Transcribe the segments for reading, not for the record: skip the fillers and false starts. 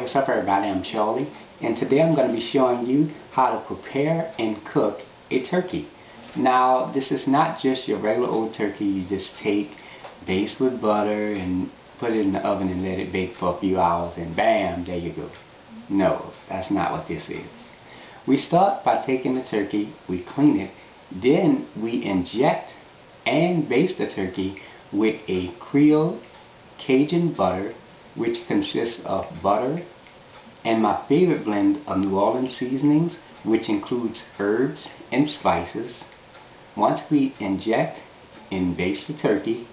What's up everybody, I'm Charlie, and today I'm going to be showing you how to prepare and cook a turkey. Now this is not just your regular old turkey you just take, baste with butter and put it in the oven and let it bake for a few hours and bam, there you go. No, that's not what this is. We start by taking the turkey, we clean it, then we inject and baste the turkey with a Creole Cajun butter, which consists of butter and my favorite blend of New Orleans seasonings, which includes herbs and spices. Once we inject and baste the turkey,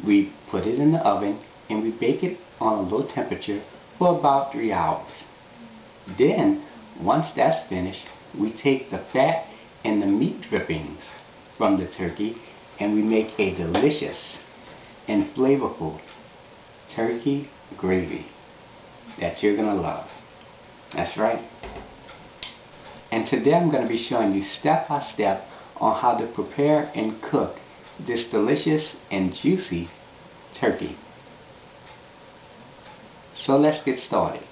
we put it in the oven and we bake it on a low temperature for about 3 hours. Then, once that's finished, we take the fat and the meat drippings from the turkey and we make a delicious and flavorful turkey gravy that you're going to love. That's right. And today I'm going to be showing you step by step on how to prepare and cook this delicious and juicy turkey. So let's get started.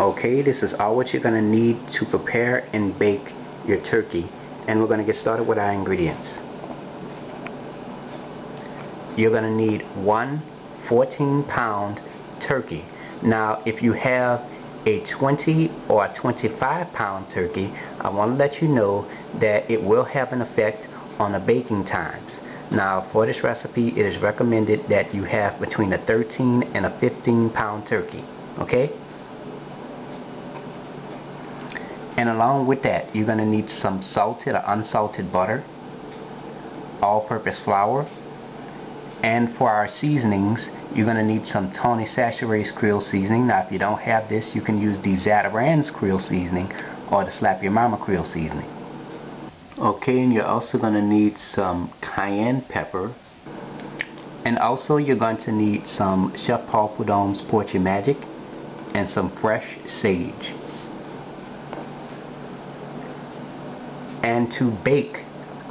Okay, this is all what you're going to need to prepare and bake your turkey, and we're going to get started with our ingredients. You're going to need one 14-pound turkey. Now if you have a 20 or a 25-pound turkey, I want to let you know that it will have an effect on the baking times. Now for this recipe it is recommended that you have between a 13 and a 15-pound turkey. Okay? And along with that you're going to need some salted or unsalted butter, all-purpose flour, and for our seasonings you're going to need some Tony Chachere's Creole seasoning. Now if you don't have this, you can use the Zatarain's Creole seasoning or the Slap Your Mama Creole seasoning. Okay, and you're also going to need some cayenne pepper, and also you're going to need some Chef Paul Prudhomme's Portrait Magic and some fresh sage. And to bake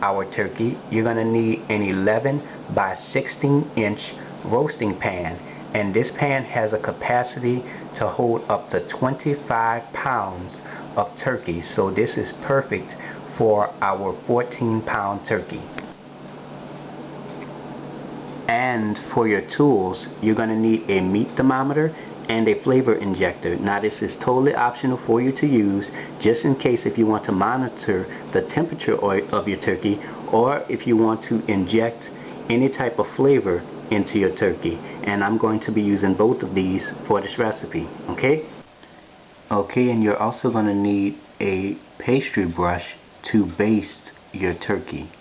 our turkey, you're going to need an 11 by 16 inch roasting pan, and this pan has a capacity to hold up to 25 pounds of turkey, so this is perfect for our 14-pound turkey. And for your tools, you're going to need a meat thermometer and a flavor injector. Now this is totally optional for you to use, just in case if you want to monitor the temperature of your turkey, or if you want to inject any type of flavor into your turkey. And I'm going to be using both of these for this recipe. Okay? Okay, and you're also going to need a pastry brush to baste your turkey.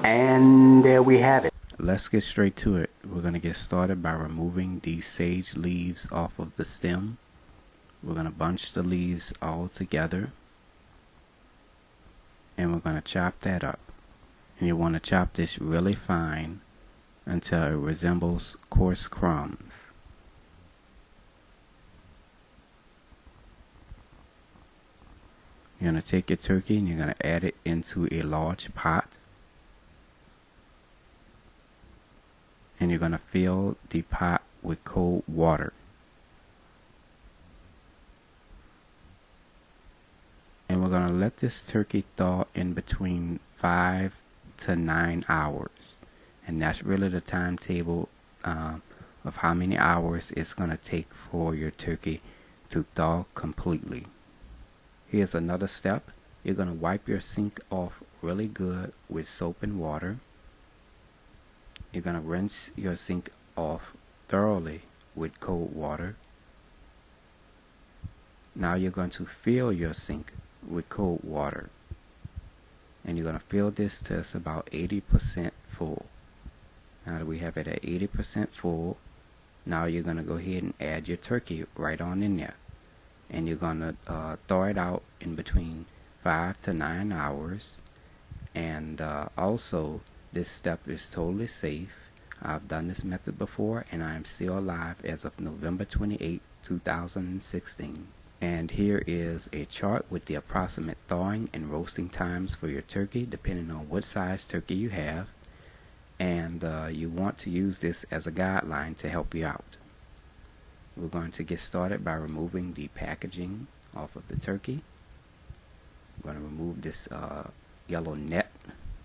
And there we have it. Let's get straight to it. We're going to get started by removing these sage leaves off of the stem. We're going to bunch the leaves all together, and we're going to chop that up. And you want to chop this really fine until it resembles coarse crumbs. You're going to take your turkey and you're going to add it into a large pot. And you're going to fill the pot with cold water. And we're going to let this turkey thaw in between 5 to 9 hours. And that's really the timetable of how many hours it's going to take for your turkey to thaw completely. Here's another step. You're going to wipe your sink off really good with soap and water. You're going to rinse your sink off thoroughly with cold water. Now you're going to fill your sink with cold water. And you're going to fill this to about 80% full. Now that we have it at 80% full, now you're going to go ahead and add your turkey right on in there. And you're going to thaw it out in between 5 to 9 hours. And also, this step is totally safe. I've done this method before and I am still alive as of November 28, 2016. And here is a chart with the approximate thawing and roasting times for your turkey depending on what size turkey you have. and you want to use this as a guideline to help you out. We're going to get started by removing the packaging off of the turkey. We're going to remove this yellow net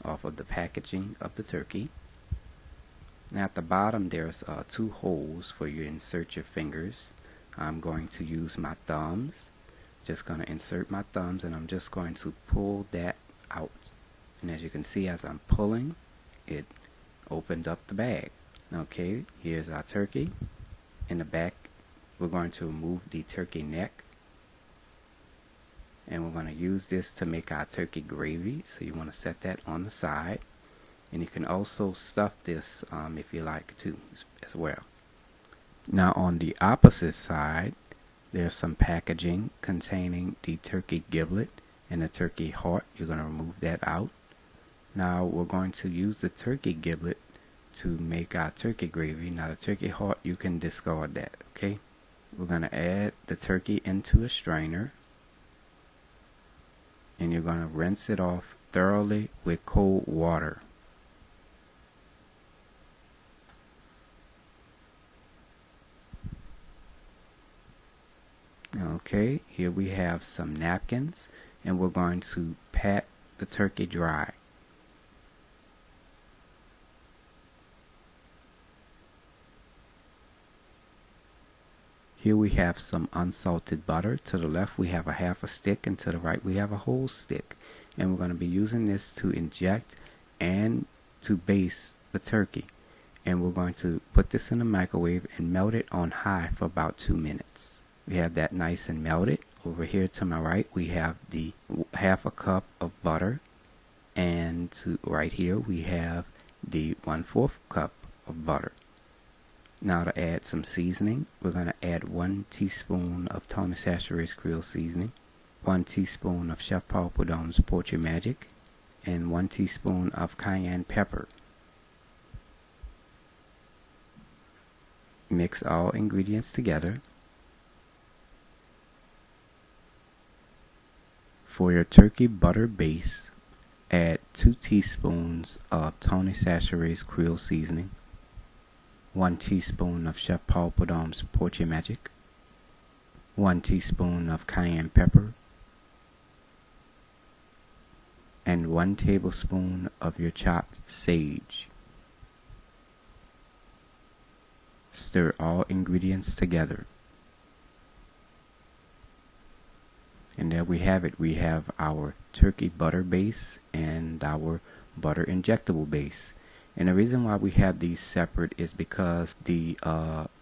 off of the packaging of the turkey. Now at the bottom there's 2 holes for you to insert your fingers. I'm going to use my thumbs. Just going to insert my thumbs, and I'm just going to pull that out. And as you can see, as I'm pulling, it opened up the bag. Okay, here's our turkey. In the back, we're going to remove the turkey neck, and we're going to use this to make our turkey gravy. So you want to set that on the side, and you can also stuff this if you like to as well. Now on the opposite side, there's some packaging containing the turkey giblet and the turkey heart. You're going to remove that out. Now we're going to use the turkey giblet to make our turkey gravy. Now the turkey heart, you can discard that, okay? We're going to add the turkey into a strainer, and you're going to rinse it off thoroughly with cold water. Okay, here we have some napkins, and we're going to pat the turkey dry. Here we have some unsalted butter. To the left we have a half a stick, and to the right we have a whole stick. And we're going to be using this to inject and to baste the turkey. And we're going to put this in the microwave and melt it on high for about 2 minutes. We have that nice and melted. Over here to my right we have the half a cup of butter, and to right here we have the 1/4 cup of butter. Now to add some seasoning, we're going to add 1 teaspoon of Tony Chachere's Creole seasoning, 1 teaspoon of Chef Paul Prudhomme's Poetry Magic, and 1 teaspoon of cayenne pepper. Mix all ingredients together. For your turkey butter base, add 2 teaspoons of Tony Chachere's Creole seasoning, 1 teaspoon of Chef Paul Prudhomme's Poetry Magic, 1 teaspoon of cayenne pepper, and 1 tablespoon of your chopped sage. Stir all ingredients together. And there we have it. We have our turkey butter base and our butter injectable base. And the reason why we have these separate is because the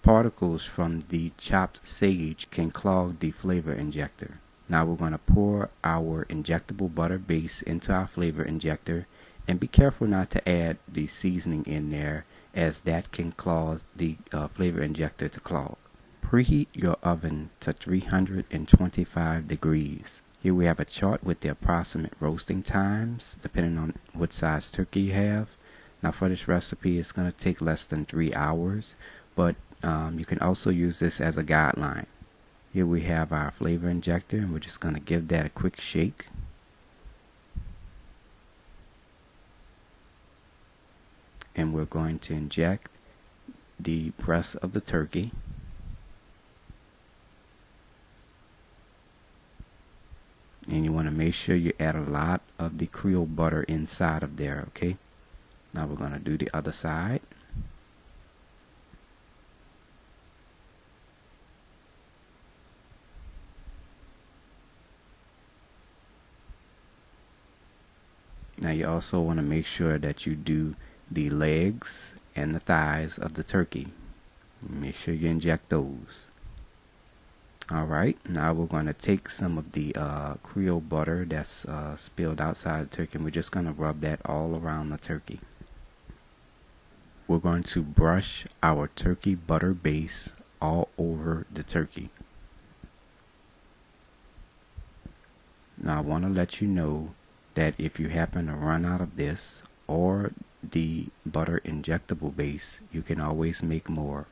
particles from the chopped sage can clog the flavor injector. Now we're going to pour our injectable butter base into our flavor injector, and be careful not to add the seasoning in there, as that can cause the flavor injector to clog. Preheat your oven to 325 degrees. Here we have a chart with the approximate roasting times depending on what size turkey you have. Now for this recipe it's going to take less than 3 hours, but you can also use this as a guideline. Here we have our flavor injector, and we're just going to give that a quick shake. And we're going to inject the breast of the turkey. And you want to make sure you add a lot of the Creole butter inside of there, okay? Now we're going to do the other side. Now you also want to make sure that you do the legs and the thighs of the turkey. Make sure you inject those. Alright, now we're going to take some of the Creole butter that's spilled outside the turkey, and we're just going to rub that all around the turkey. We're going to brush our turkey butter base all over the turkey. Now I want to let you know that if you happen to run out of this or the butter injectable base, you can always make more.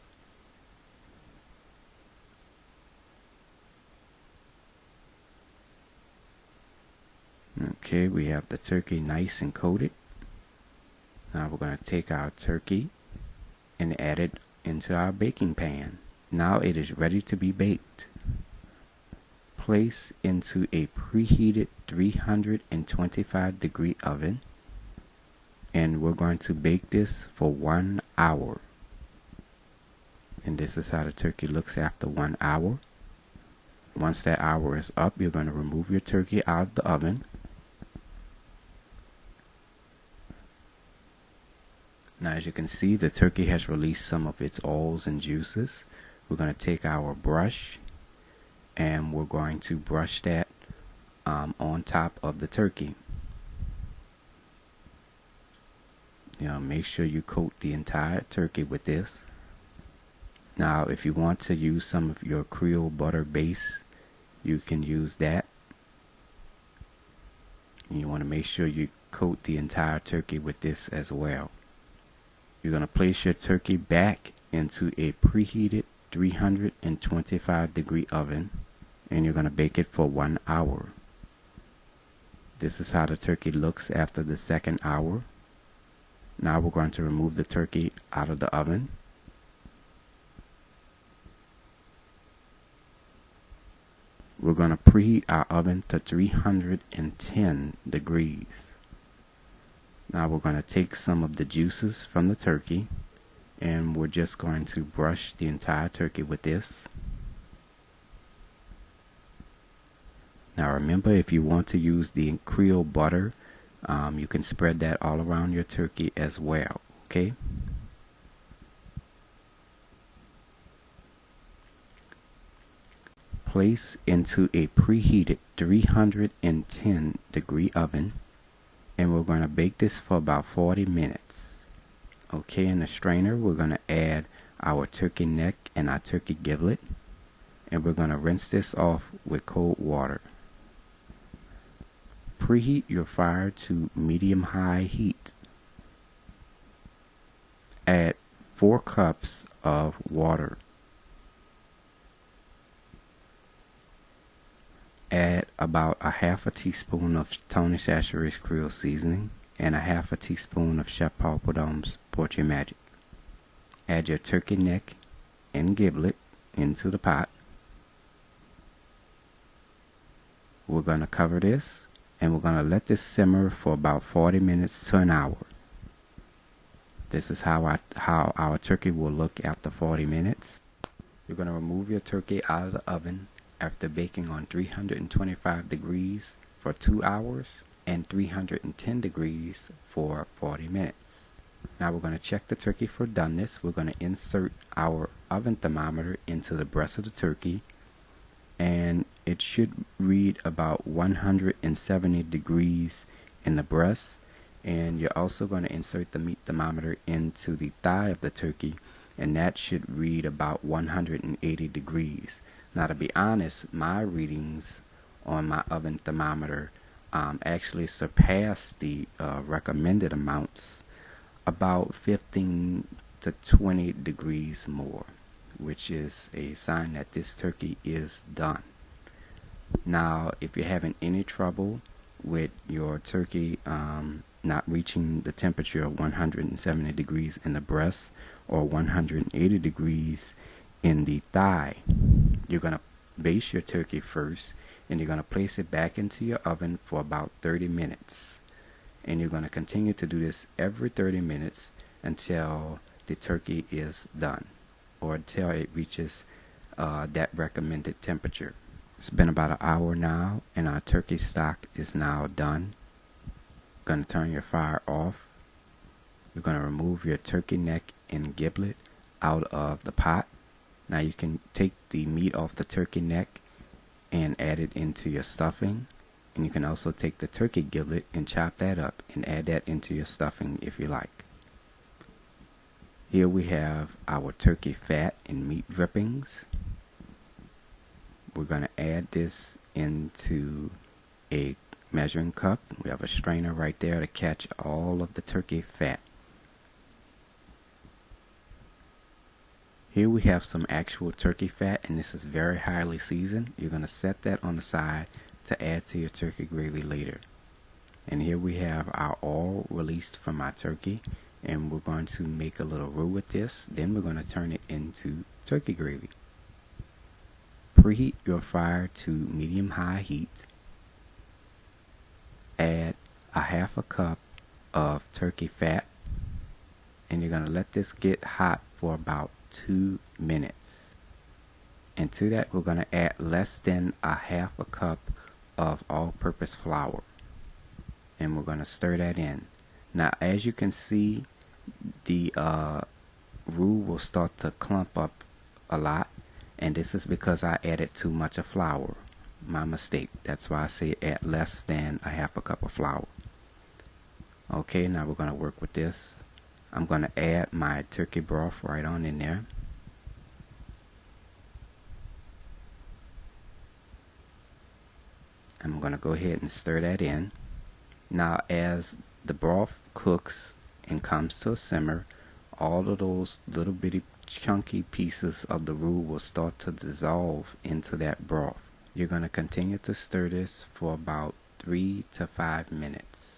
Okay, we have the turkey nice and coated. Now we're going to take our turkey and add it into our baking pan. Now it is ready to be baked. Place into a preheated 325-degree oven, and we're going to bake this for 1 hour. And this is how the turkey looks after 1 hour. Once that hour is up, you're going to remove your turkey out of the oven. Now, as you can see, the turkey has released some of its oils and juices. We're going to take our brush and we're going to brush that on top of the turkey. Make sure you coat the entire turkey with this. Now, if you want to use some of your Creole butter base, you can use that. And you want to make sure you coat the entire turkey with this as well. You're going to place your turkey back into a preheated 325-degree oven, and you're going to bake it for 1 hour. This is how the turkey looks after the second hour. Now we're going to remove the turkey out of the oven. We're going to preheat our oven to 310 degrees. Now we're going to take some of the juices from the turkey, and we're just going to brush the entire turkey with this. Now remember, if you want to use the Creole butter, you can spread that all around your turkey as well, okay? Place into a preheated 310-degree oven, and we're going to bake this for about 40 minutes. Okay, in the strainer, we're going to add our turkey neck and our turkey giblet, and we're going to rinse this off with cold water. Preheat your fire to medium-high heat. Add 4 cups of water. Add about a half a teaspoon of Tony Chachere's Creole seasoning and a half a teaspoon of Chef Paul Prud'homme's Poetry Magic. Add your turkey neck and giblet into the pot. We're going to cover this, and we're going to let this simmer for about 40 minutes to an hour. This is how our turkey will look after 40 minutes. You're going to remove your turkey out of the oven after baking on 325 degrees for 2 hours and 310 degrees for 40 minutes. Now we're going to check the turkey for doneness. We're going to insert our oven thermometer into the breast of the turkey, and it should read about 170 degrees in the breast. And you're also going to insert the meat thermometer into the thigh of the turkey, and that should read about 180 degrees. Now, to be honest, my readings on my oven thermometer actually surpassed the recommended amounts about 15 to 20 degrees more, which is a sign that this turkey is done. Now, if you're having any trouble with your turkey not reaching the temperature of 170 degrees in the breast or 180 degrees in the thigh, you're going to baste your turkey first, and you're going to place it back into your oven for about 30 minutes. And you're going to continue to do this every 30 minutes until the turkey is done, or until it reaches that recommended temperature. It's been about an hour now, and our turkey stock is now done. Going to turn your fire off. You're going to remove your turkey neck and giblet out of the pot. Now you can take the meat off the turkey neck and add it into your stuffing. And you can also take the turkey giblet and chop that up and add that into your stuffing if you like. Here we have our turkey fat and meat drippings. We're going to add this into a measuring cup. We have a strainer right there to catch all of the turkey fat. Here we have some actual turkey fat, and this is very highly seasoned. You're going to set that on the side to add to your turkey gravy later. And here we have our oil released from our turkey, and we're going to make a little roux with this. Then we're going to turn it into turkey gravy. Preheat your fryer to medium-high heat. Add a half a cup of turkey fat, and you're going to let this get hot for about 2 minutes. And to that we're going to add less than a half a cup of all-purpose flour, and we're going to stir that in. Now as you can see, the roux will start to clump up a lot, and this is because I added too much of flour. My mistake. That's why I say add less than a half a cup of flour. Okay, now we're going to work with this. I'm going to add my turkey broth right on in there. I'm going to go ahead and stir that in. Now as the broth cooks and comes to a simmer, all of those little bitty chunky pieces of the roux will start to dissolve into that broth. You're going to continue to stir this for about 3 to 5 minutes.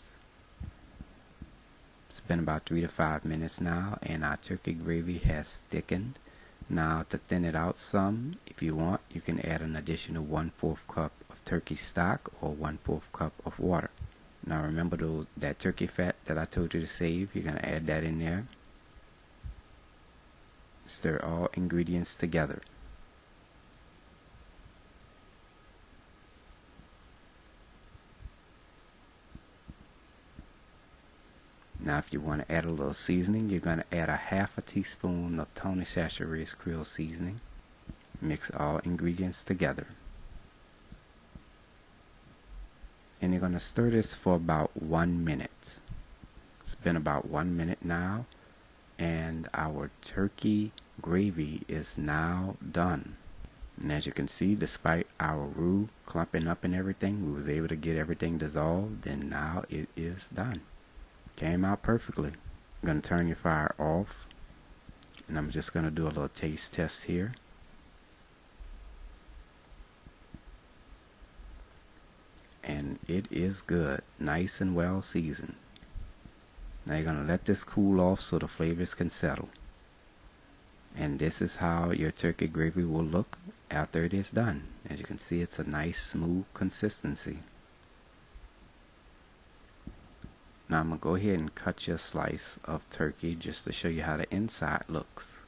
It's been about 3 to 5 minutes now, and our turkey gravy has thickened. Now to thin it out some, if you want, you can add an additional 1/4 cup of turkey stock or 1/4 cup of water. Now remember that turkey fat that I told you to save, you're going to add that in there. Stir all ingredients together. Now if you want to add a little seasoning, you're going to add a half a teaspoon of Tony Chachere's Creole seasoning. Mix all ingredients together. And you're going to stir this for about 1 minute. It's been about 1 minute now, and our turkey gravy is now done. And as you can see, despite our roux clumping up and everything, we was able to get everything dissolved, and now it is done. Came out perfectly. I'm going to turn your fire off, and I'm just going to do a little taste test here. And it is good, nice and well seasoned. Now you're going to let this cool off so the flavors can settle. And this is how your turkey gravy will look after it is done. As you can see, it's a nice smooth consistency. Now I'm going to go ahead and cut you a slice of turkey just to show you how the inside looks.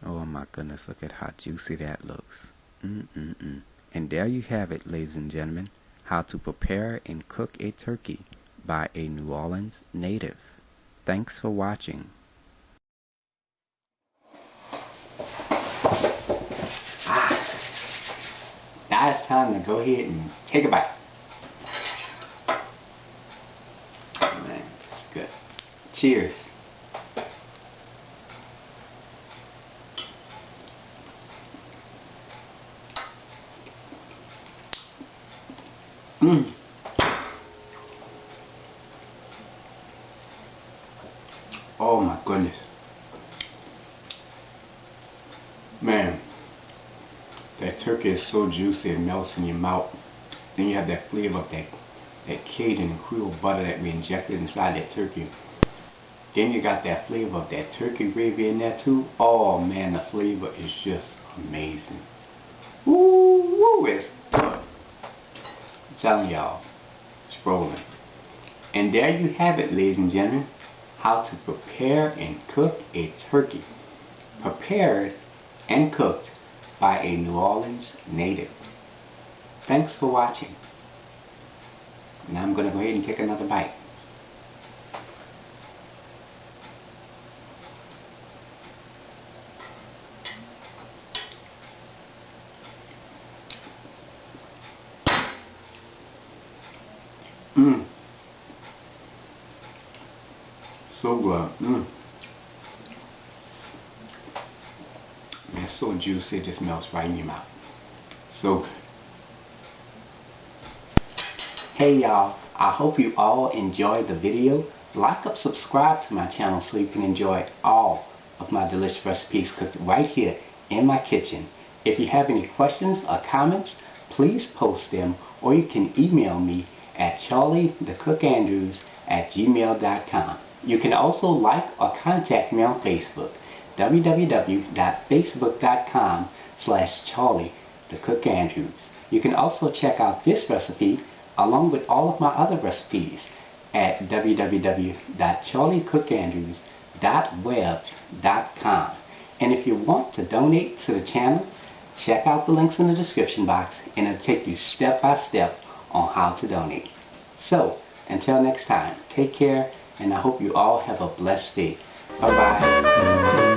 Oh my goodness, look at how juicy that looks. And there you have it, ladies and gentlemen, how to prepare and cook a turkey by a New Orleans native. Thanks for watching. Now it's time to go ahead and take a bite. Man, it's good. Cheers. Oh my goodness. Man, that turkey is so juicy it melts in your mouth. Then you have that flavor of that Cajun and creole butter that we injected inside that turkey. Then you got that flavor of that turkey gravy in there too. Oh man, the flavor is just amazing. Woo, it's good. I'm telling y'all, it's rolling. And there you have it, ladies and gentlemen, how to prepare and cook a turkey. Prepared and cooked by a New Orleans native. Thanks for watching. Now I'm going to go ahead and take another bite. So good. It's so juicy, it just melts right in your mouth. So good. Hey y'all, I hope you all enjoyed the video. Like up, subscribe to my channel so you can enjoy all of my delicious recipes cooked right here in my kitchen. If you have any questions or comments, please post them, or you can email me at charliethecookandrews@gmail.com. You can also like or contact me on Facebook, www.facebook.com/charliethecookandrews. You can also check out this recipe along with all of my other recipes at www.charliethecookandrews.web.com. And if you want to donate to the channel, check out the links in the description box, and it'll take you step by step on how to donate. So, until next time, take care, and I hope you all have a blessed day. Bye-bye.